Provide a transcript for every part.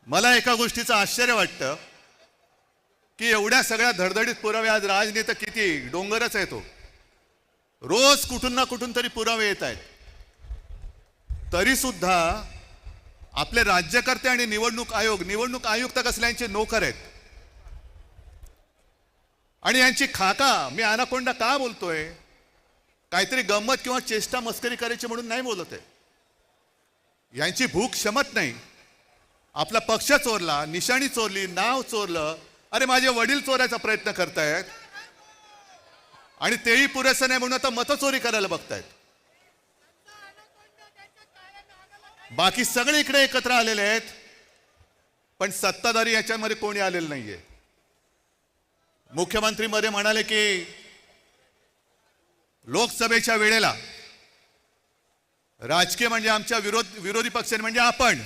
मला एका गोष्टीचं आश्चर्य वाटतं की एवढ्या सगळ्या धडधडीत पुरावे आज राजनेता किती डोंगरच आहे तो, रोज कुठून ना कुठून तरी पुरावे येत आहेत, तरी सुद्धा आपले राज्यकर्ते आणि निवडणूक आयुक्त कसल्यांचे नोकर आहेत आणि यांची खाका. मी अनाकोंडा का बोलतोय, काहीतरी गंमत किंवा चेष्टा मस्करी करायची म्हणून नाही बोलत आहे. यांची भूक शमत नाही. आपला पक्ष चोरला, निशाणी चोरली, नाव चोरलं, अरे माझे वडील चोरायचा प्रयत्न करतायत आणि तेही पुरेसं नाही म्हणून आता मतचोरी करायला बघतायत. बाकी सगळे इकडे एकत्र आलेले आहेत, पण सत्ताधारी याच्यामध्ये कोणी आलेलं नाहीये. मुख्यमंत्री मध्ये म्हणाले की लोकसभेच्या वेळेला राजकीय म्हणजे आमच्या विरोधी पक्ष म्हणजे आपण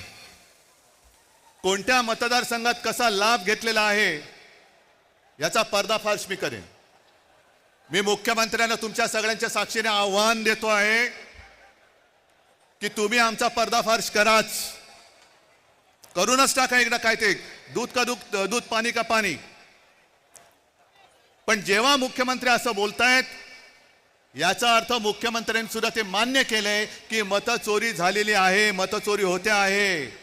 कोणत्या मतदारसंघात कसा लाभ घेतलेला आहे याचा पर्दाफाश मी करेन. मी मुख्यमंत्र्यांना तुमच्या सगळ्यांच्या साक्षीने आव्हान देतो आहे की तुम्ही आमचा पर्दाफाश कराच, करूनच टाका एकदा. काय ते दूध का दूध पाणी का पाणी. पण जेव्हा मुख्यमंत्री असं बोलतायत याचा अर्थ मुख्यमंत्र्यांनी सुद्धा ते मान्य केलंय की मतचोरी झालेली आहे, मतचोरी होते आहे.